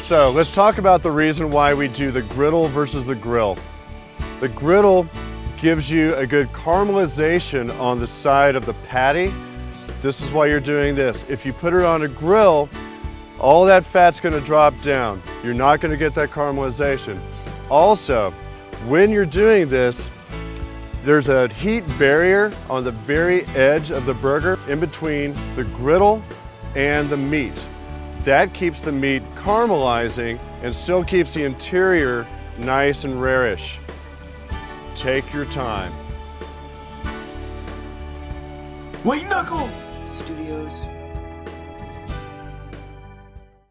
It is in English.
So let's talk about the reason why we do the griddle versus the grill. The griddle gives you a good caramelization on the side of the patty. This is why you're doing this. If you put it on a grill, all that fat's gonna drop down. You're not gonna get that caramelization. Also, when you're doing this, there's a heat barrier on the very edge of the burger in between the griddle and the meat. That keeps the meat caramelizing and still keeps the interior nice and rare-ish. Take your time. White Knuckle Studios.